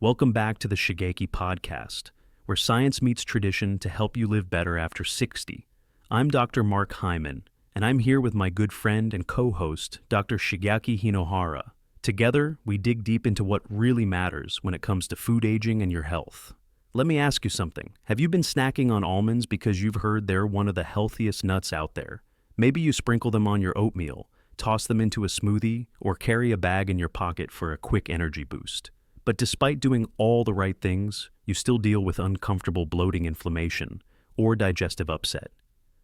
Welcome back to the Shigeki podcast, where science meets tradition to help you live better after 60. I'm Dr. Mark Hyman, and I'm here with my good friend and co-host, Dr. Shigeaki Hinohara. Together, we dig deep into what really matters when it comes to food aging and your health. Let me ask you something. Have you been snacking on almonds because you've heard they're one of the healthiest nuts out there? Maybe you sprinkle them on your oatmeal, toss them into a smoothie, or carry a bag in your pocket for a quick energy boost. But despite doing all the right things, you still deal with uncomfortable bloating, inflammation, or digestive upset.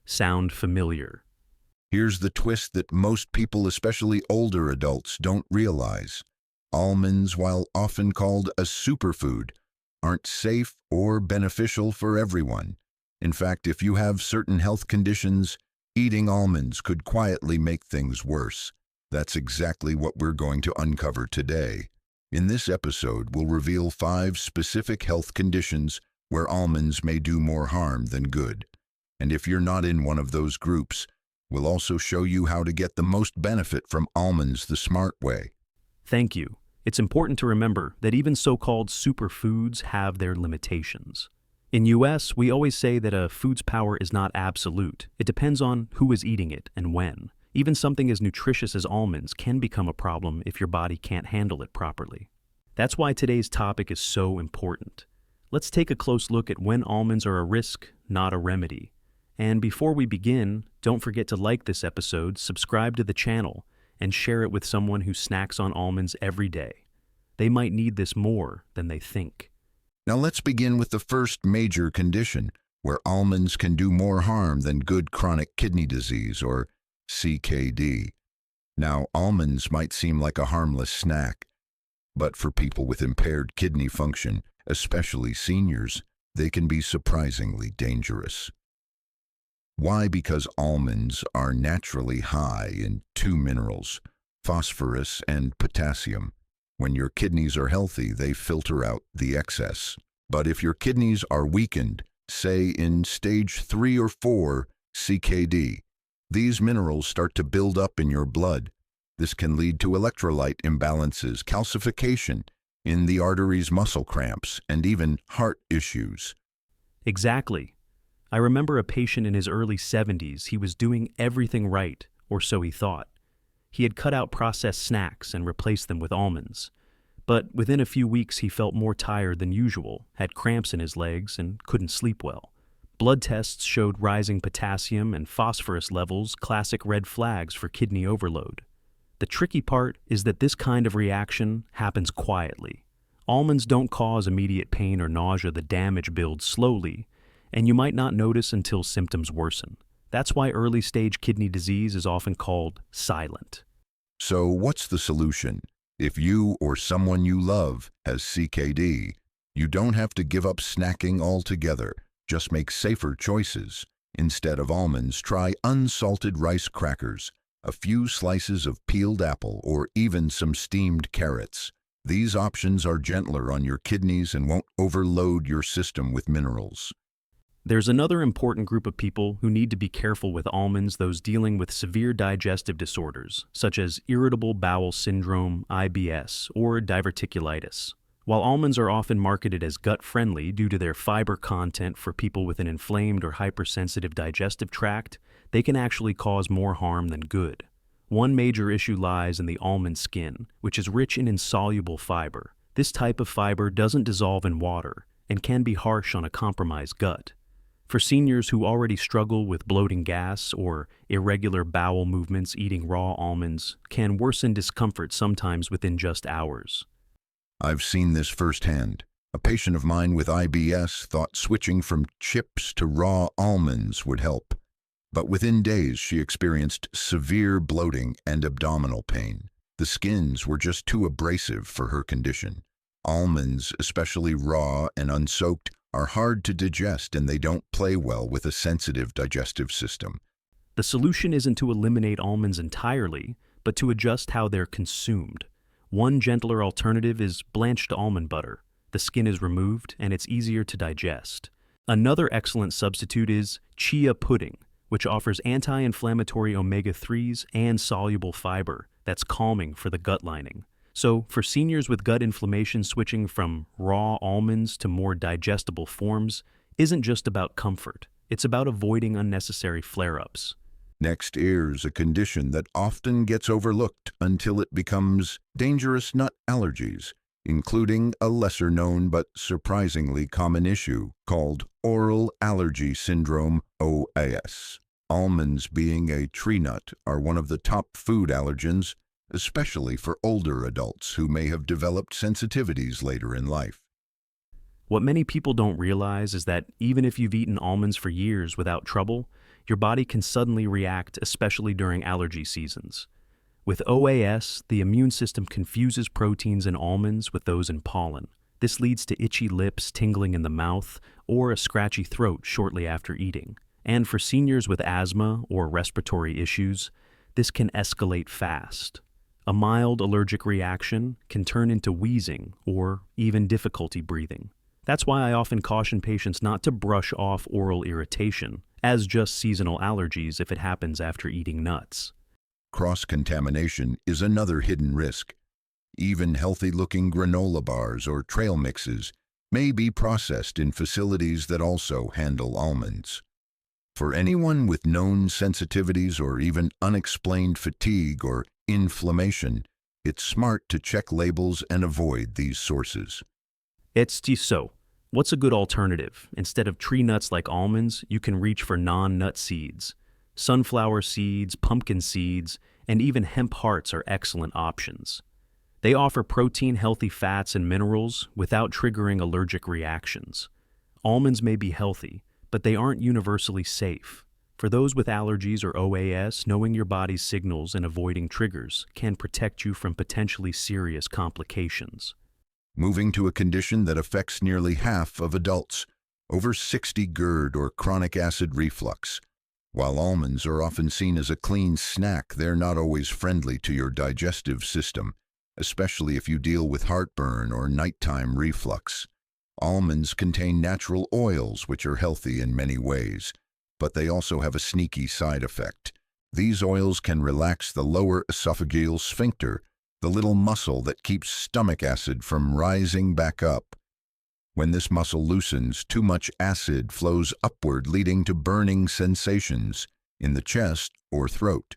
Sound familiar? Here's the twist that most people, especially older adults, don't realize. Almonds, while often called a superfood, aren't safe or beneficial for everyone. In fact, if you have certain health conditions, eating almonds could quietly make things worse. That's exactly what we're going to uncover today. In this episode, we'll reveal 5 specific health conditions where almonds may do more harm than good. And if you're not in one of those groups, we'll also show you how to get the most benefit from almonds the smart way. Thank you. It's important to remember that even so-called superfoods have their limitations. In US, we always say that a food's power is not absolute. It depends on who is eating it and when. Even something as nutritious as almonds can become a problem if your body can't handle it properly. That's why today's topic is so important. Let's take a close look at when almonds are a risk, not a remedy. And before we begin, don't forget to like this episode, subscribe to the channel, and share it with someone who snacks on almonds every day. They might need this more than they think. Now let's begin with the first major condition, where almonds can do more harm than good: chronic kidney disease, or CKD. Now, almonds might seem like a harmless snack, but for people with impaired kidney function, especially seniors, they can be surprisingly dangerous. Why? Because almonds are naturally high in 2 minerals, phosphorus and potassium. When your kidneys are healthy, they filter out the excess. But if your kidneys are weakened, say in stage 3 or 4 CKD, these minerals start to build up in your blood. This can lead to electrolyte imbalances, calcification in the arteries, muscle cramps, and even heart issues. Exactly. I remember a patient in his early 70s. He was doing everything right, or so he thought. He had cut out processed snacks and replaced them with almonds. But within a few weeks, he felt more tired than usual, had cramps in his legs, and couldn't sleep well. Blood tests showed rising potassium and phosphorus levels, classic red flags for kidney overload. The tricky part is that this kind of reaction happens quietly. Almonds don't cause immediate pain or nausea. The damage builds slowly, and you might not notice until symptoms worsen. That's why early-stage kidney disease is often called silent. So what's the solution? If you or someone you love has CKD, you don't have to give up snacking altogether. Just make safer choices. Instead of almonds, try unsalted rice crackers, a few slices of peeled apple, or even some steamed carrots. These options are gentler on your kidneys and won't overload your system with minerals. There's another important group of people who need to be careful with almonds: those dealing with severe digestive disorders, such as irritable bowel syndrome, IBS, or diverticulitis. While almonds are often marketed as gut-friendly due to their fiber content for people with an inflamed or hypersensitive digestive tract, they can actually cause more harm than good. One major issue lies in the almond skin, which is rich in insoluble fiber. This type of fiber doesn't dissolve in water and can be harsh on a compromised gut. For seniors who already struggle with bloating, gas, or irregular bowel movements, eating raw almonds can worsen discomfort, sometimes within just hours. I've seen this firsthand. A patient of mine with IBS thought switching from chips to raw almonds would help. But within days, she experienced severe bloating and abdominal pain. The skins were just too abrasive for her condition. Almonds, especially raw and unsoaked, are hard to digest, and they don't play well with a sensitive digestive system. The solution isn't to eliminate almonds entirely, but to adjust how they're consumed. One gentler alternative is blanched almond butter. The skin is removed, and it's easier to digest. Another excellent substitute is chia pudding, which offers anti-inflammatory omega-3s and soluble fiber that's calming for the gut lining. So, for seniors with gut inflammation, switching from raw almonds to more digestible forms isn't just about comfort, it's about avoiding unnecessary flare ups. Next is a condition that often gets overlooked until it becomes dangerous nut allergies, including a lesser-known but surprisingly common issue called oral allergy syndrome, OAS. Almonds, being a tree nut, are one of the top food allergens, especially for older adults who may have developed sensitivities later in life. What many people don't realize is that even if you've eaten almonds for years without trouble, your body can suddenly react, especially during allergy seasons. With OAS, the immune system confuses proteins in almonds with those in pollen. This leads to itchy lips, tingling in the mouth, or a scratchy throat shortly after eating. And for seniors with asthma or respiratory issues, this can escalate fast. A mild allergic reaction can turn into wheezing or even difficulty breathing. That's why I often caution patients not to brush off oral irritation as just seasonal allergies if it happens after eating nuts. Cross-contamination is another hidden risk. Even healthy-looking granola bars or trail mixes may be processed in facilities that also handle almonds. For anyone with known sensitivities or even unexplained fatigue or inflammation, it's smart to check labels and avoid these sources. So, what's a good alternative? Instead of tree nuts like almonds, you can reach for non-nut seeds. Sunflower seeds, pumpkin seeds, and even hemp hearts are excellent options. They offer protein-healthy fats and minerals without triggering allergic reactions. Almonds may be healthy, but they aren't universally safe. For those with allergies or OAS, knowing your body's signals and avoiding triggers can protect you from potentially serious complications. Moving to a condition that affects nearly half of adults, over 60 GERD or chronic acid reflux. While almonds are often seen as a clean snack, they're not always friendly to your digestive system, especially if you deal with heartburn or nighttime reflux. Almonds contain natural oils which are healthy in many ways, but they also have a sneaky side effect. These oils can relax the lower esophageal sphincter, the little muscle that keeps stomach acid from rising back up. When this muscle loosens, too much acid flows upward, leading to burning sensations in the chest or throat.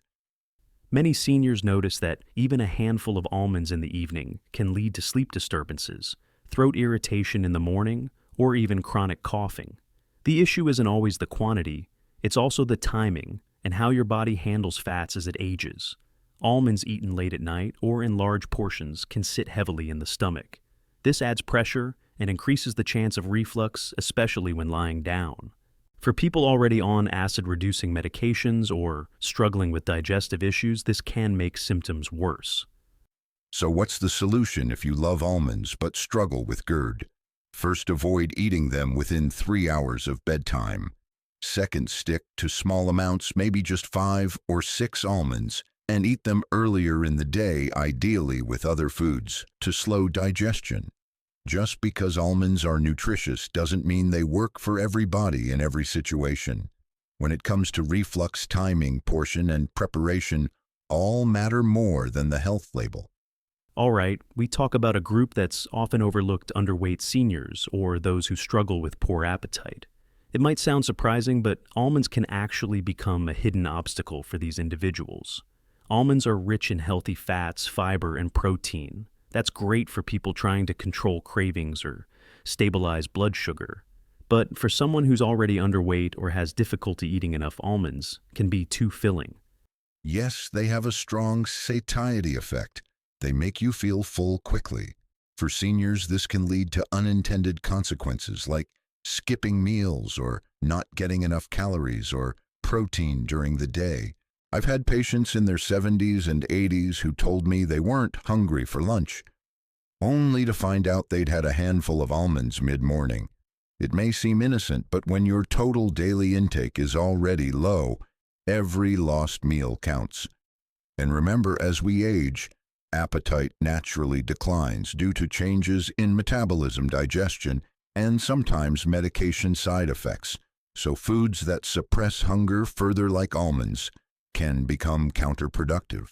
Many seniors notice that even a handful of almonds in the evening can lead to sleep disturbances, throat irritation in the morning, or even chronic coughing. The issue isn't always the quantity, it's also the timing and how your body handles fats as it ages. Almonds eaten late at night or in large portions can sit heavily in the stomach. This adds pressure and increases the chance of reflux, especially when lying down. For people already on acid-reducing medications or struggling with digestive issues, this can make symptoms worse. So what's the solution if you love almonds but struggle with GERD? First, avoid eating them within 3 hours of bedtime. Second, stick to small amounts, maybe just 5 or 6 almonds, and eat them earlier in the day, ideally with other foods, to slow digestion. Just because almonds are nutritious doesn't mean they work for everybody in every situation. When it comes to reflux, timing, portion, and preparation, all matter more than the health label. All right, we talk about a group that's often overlooked: underweight seniors or those who struggle with poor appetite. It might sound surprising, but almonds can actually become a hidden obstacle for these individuals. Almonds are rich in healthy fats, fiber, and protein. That's great for people trying to control cravings or stabilize blood sugar. But for someone who's already underweight or has difficulty eating enough almonds, can be too filling. Yes, they have a strong satiety effect. They make you feel full quickly. For seniors, this can lead to unintended consequences like skipping meals or not getting enough calories or protein during the day. I've had patients in their 70s and 80s who told me they weren't hungry for lunch, only to find out they'd had a handful of almonds mid-morning. It may seem innocent, but when your total daily intake is already low, every lost meal counts. And remember, as we age, appetite naturally declines due to changes in metabolism, digestion, and sometimes medication side effects. So foods that suppress hunger further, like almonds, can become counterproductive.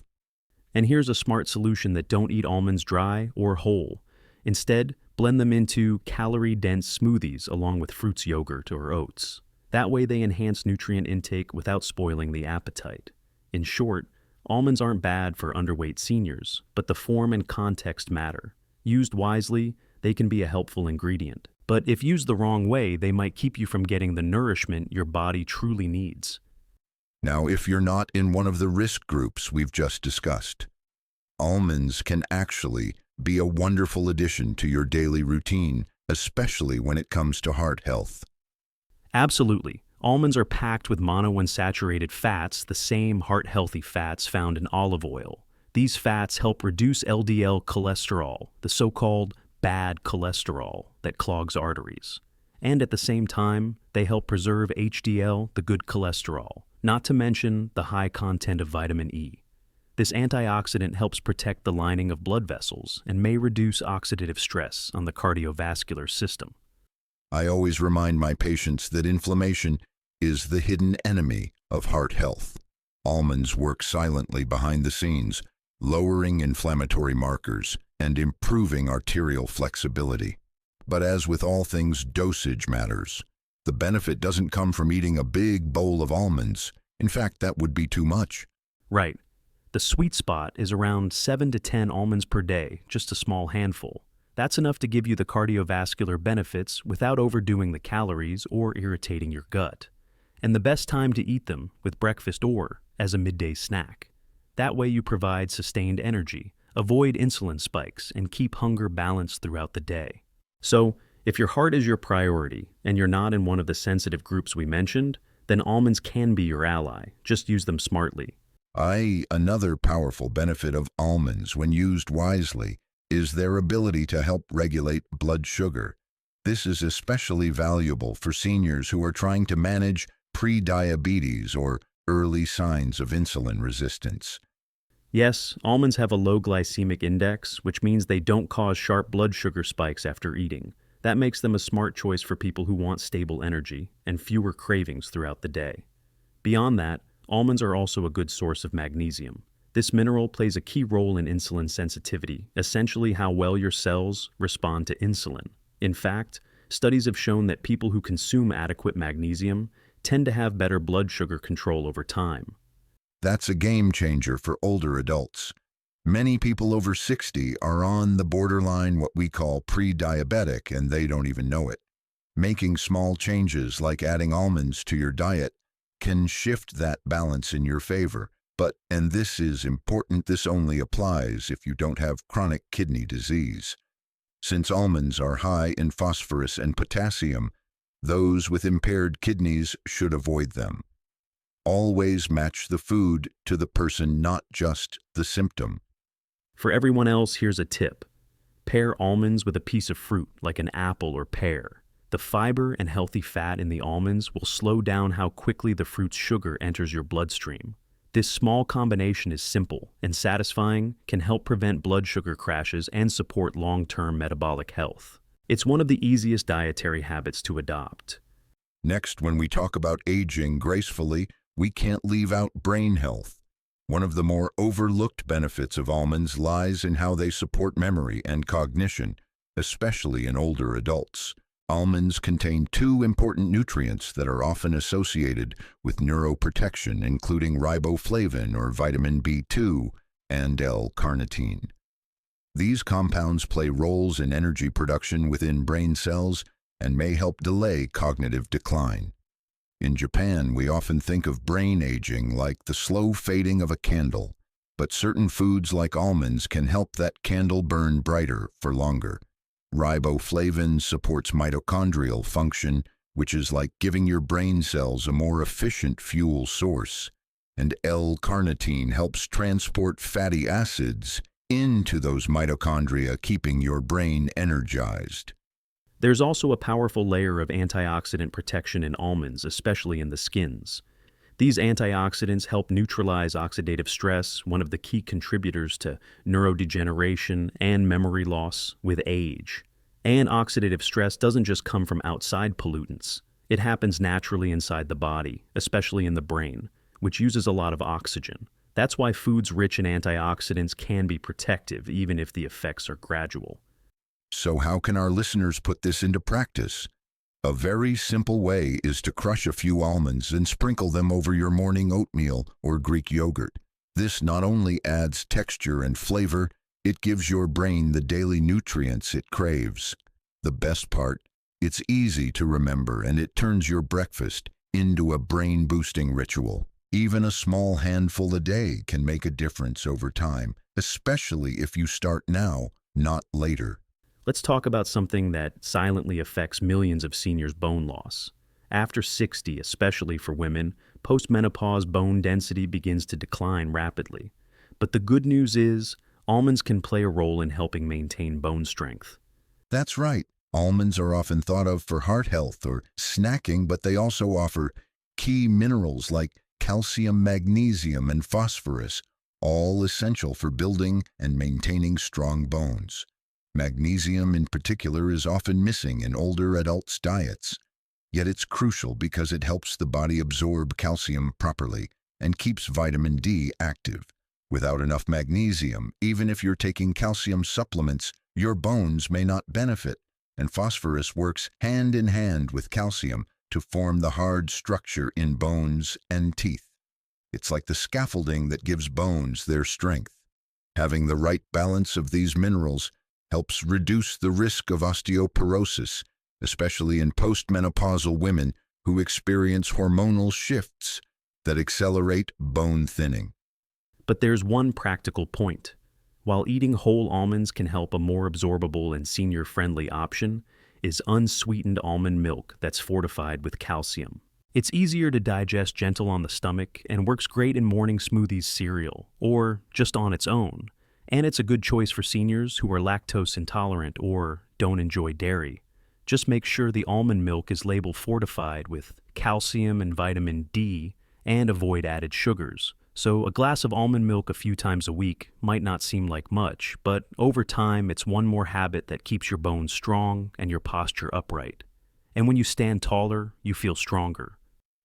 And here's a smart solution that don't eat almonds dry or whole. Instead, blend them into calorie-dense smoothies along with fruits yogurt or oats. That way they enhance nutrient intake without spoiling the appetite. In short, almonds aren't bad for underweight seniors, but the form and context matter. Used wisely, they can be a helpful ingredient. But if used the wrong way, they might keep you from getting the nourishment your body truly needs. Now, if you're not in one of the risk groups we've just discussed, almonds can actually be a wonderful addition to your daily routine, especially when it comes to heart health. Absolutely. Almonds are packed with monounsaturated fats, the same heart-healthy fats found in olive oil. These fats help reduce LDL cholesterol, the so-called bad cholesterol that clogs arteries. And at the same time, they help preserve HDL, the good cholesterol, not to mention the high content of vitamin E. This antioxidant helps protect the lining of blood vessels and may reduce oxidative stress on the cardiovascular system. I always remind my patients that inflammation is the hidden enemy of heart health. Almonds work silently behind the scenes, lowering inflammatory markers and improving arterial flexibility. But as with all things, dosage matters. The benefit doesn't come from eating a big bowl of almonds. In fact, that would be too much. Right. The sweet spot is around 7 to 10 almonds per day, just a small handful. That's enough to give you the cardiovascular benefits without overdoing the calories or irritating your gut. And the best time to eat them, with breakfast or as a midday snack. That way you provide sustained energy, avoid insulin spikes, and keep hunger balanced throughout the day. So, if your heart is your priority and you're not in one of the sensitive groups we mentioned, then almonds can be your ally. Just use them smartly. Another powerful benefit of almonds when used wisely is their ability to help regulate blood sugar. This is especially valuable for seniors who are trying to manage pre-diabetes or early signs of insulin resistance. Yes, almonds have a low glycemic index, which means they don't cause sharp blood sugar spikes after eating. That makes them a smart choice for people who want stable energy and fewer cravings throughout the day. Beyond that, almonds are also a good source of magnesium. This mineral plays a key role in insulin sensitivity, essentially how well your cells respond to insulin. In fact, studies have shown that people who consume adequate magnesium tend to have better blood sugar control over time. That's a game changer for older adults. Many people over 60 are on the borderline, what we call pre-diabetic, and they don't even know it. Making small changes like adding almonds to your diet can shift that balance in your favor. But, and this is important, this only applies if you don't have chronic kidney disease. Since almonds are high in phosphorus and potassium, those with impaired kidneys should avoid them. Always match the food to the person, not just the symptom. For everyone else, here's a tip. Pair almonds with a piece of fruit, like an apple or pear. The fiber and healthy fat in the almonds will slow down how quickly the fruit's sugar enters your bloodstream. This small combination is simple and satisfying, can help prevent blood sugar crashes and support long-term metabolic health. It's one of the easiest dietary habits to adopt. Next, when we talk about aging gracefully, we can't leave out brain health. One of the more overlooked benefits of almonds lies in how they support memory and cognition, especially in older adults. Almonds contain two important nutrients that are often associated with neuroprotection, including riboflavin or vitamin B2 and L-carnitine. These compounds play roles in energy production within brain cells and may help delay cognitive decline. In Japan, we often think of brain aging like the slow fading of a candle, but certain foods like almonds can help that candle burn brighter for longer. Riboflavin supports mitochondrial function, which is like giving your brain cells a more efficient fuel source, and L-carnitine helps transport fatty acids into those mitochondria, keeping your brain energized. There's also a powerful layer of antioxidant protection in almonds, especially in the skins. These antioxidants help neutralize oxidative stress, one of the key contributors to neurodegeneration and memory loss with age. And oxidative stress doesn't just come from outside pollutants. It happens naturally inside the body, especially in the brain, which uses a lot of oxygen. That's why foods rich in antioxidants can be protective, even if the effects are gradual. So how can our listeners put this into practice? A very simple way is to crush a few almonds and sprinkle them over your morning oatmeal or Greek yogurt. This not only adds texture and flavor, it gives your brain the daily nutrients it craves. The best part, it's easy to remember and it turns your breakfast into a brain-boosting ritual. Even a small handful a day can make a difference over time, especially if you start now, not later. Let's talk about something that silently affects millions of seniors' bone loss. After 60, especially for women, postmenopause bone density begins to decline rapidly. But the good news is, almonds can play a role in helping maintain bone strength. That's right. Almonds are often thought of for heart health or snacking, but they also offer key minerals like calcium, magnesium, and phosphorus, all essential for building and maintaining strong bones. Magnesium in particular is often missing in older adults' diets, yet it's crucial because it helps the body absorb calcium properly and keeps vitamin D active. Without enough magnesium, even if you're taking calcium supplements, your bones may not benefit, and phosphorus works hand in hand with calcium to form the hard structure in bones and teeth. It's like the scaffolding that gives bones their strength. Having the right balance of these minerals helps reduce the risk of osteoporosis, especially in postmenopausal women who experience hormonal shifts that accelerate bone thinning. But there's one practical point. While eating whole almonds can help, a more absorbable and senior-friendly option is unsweetened almond milk that's fortified with calcium. It's easier to digest, gentle on the stomach, and works great in morning smoothies, cereal, or just on its own. And it's a good choice for seniors who are lactose intolerant or don't enjoy dairy. Just make sure the almond milk is labeled fortified with calcium and vitamin D, and avoid added sugars. So a glass of almond milk a few times a week might not seem like much, but over time it's one more habit that keeps your bones strong and your posture upright. And when you stand taller, you feel stronger.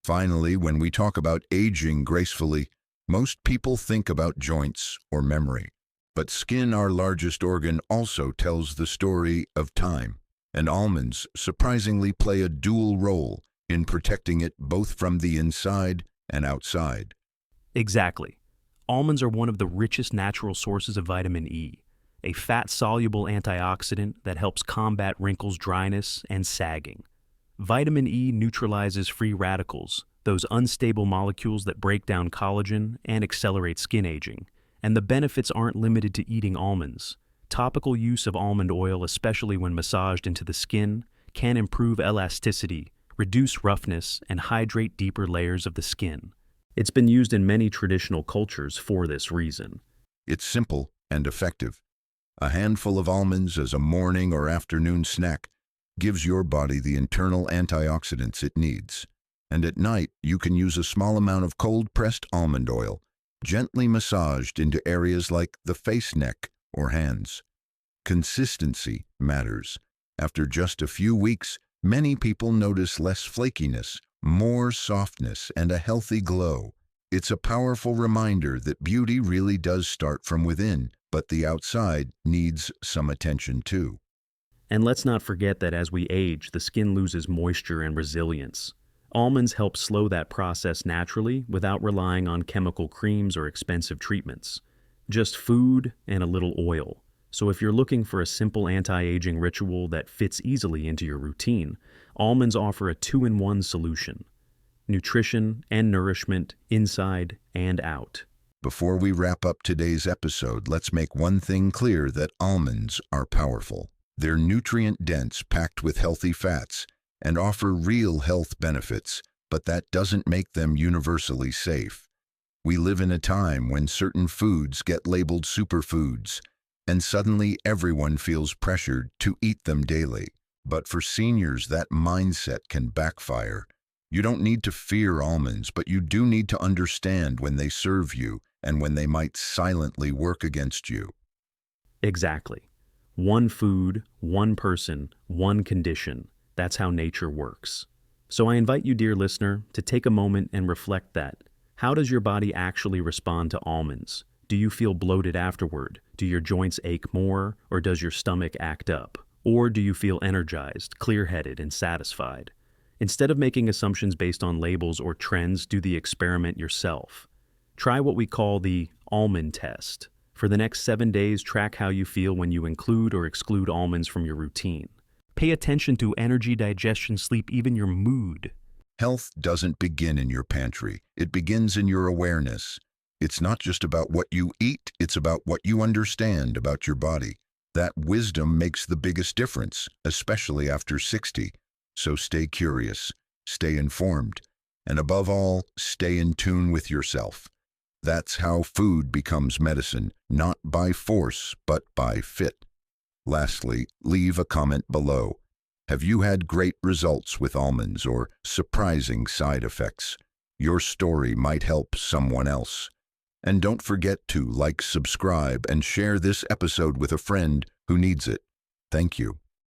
Finally, when we talk about aging gracefully, most people think about joints or memory. But skin, our largest organ, also tells the story of time. And almonds surprisingly play a dual role in protecting it both from the inside and outside. Exactly. Almonds are one of the richest natural sources of vitamin E, a fat-soluble antioxidant that helps combat wrinkles, dryness, and sagging. Vitamin E neutralizes free radicals, those unstable molecules that break down collagen and accelerate skin aging. And the benefits aren't limited to eating almonds. Topical use of almond oil, especially when massaged into the skin, can improve elasticity, reduce roughness, and hydrate deeper layers of the skin. It's been used in many traditional cultures for this reason. It's simple and effective. A handful of almonds as a morning or afternoon snack gives your body the internal antioxidants it needs. And at night, you can use a small amount of cold-pressed almond oil, gently massaged into areas like the face, neck, or hands. Consistency matters. After just a few weeks, many people notice less flakiness, more softness, and a healthy glow. It's a powerful reminder that beauty really does start from within, but the outside needs some attention too. And let's not forget that as we age, the skin loses moisture and resilience. Almonds help slow that process naturally without relying on chemical creams or expensive treatments. Just food and a little oil. So if you're looking for a simple anti-aging ritual that fits easily into your routine, almonds offer a two-in-one solution: nutrition and nourishment inside and out. Before we wrap up today's episode, let's make one thing clear: that almonds are powerful. They're nutrient-dense, packed with healthy fats, and offer real health benefits, but that doesn't make them universally safe. We live in a time when certain foods get labeled superfoods, and suddenly everyone feels pressured to eat them daily. But for seniors, that mindset can backfire. You don't need to fear almonds, but you do need to understand when they serve you and when they might silently work against you. Exactly. One food, one person, one condition. That's how nature works. So I invite you, dear listener, to take a moment and reflect that. How does your body actually respond to almonds? Do you feel bloated afterward? Do your joints ache more? Or does your stomach act up? Or do you feel energized, clear-headed, and satisfied? Instead of making assumptions based on labels or trends, do the experiment yourself. Try what we call the almond test. For the next 7 days, track how you feel when you include or exclude almonds from your routine. Pay attention to energy, digestion, sleep, even your mood. Health doesn't begin in your pantry. It begins in your awareness. It's not just about what you eat, it's about what you understand about your body. That wisdom makes the biggest difference, especially after 60. So stay curious, stay informed, and above all, stay in tune with yourself. That's how food becomes medicine, not by force, but by fit. Lastly, leave a comment below. Have you had great results with almonds or surprising side effects? Your story might help someone else. And don't forget to like, subscribe, and share this episode with a friend who needs it. Thank you.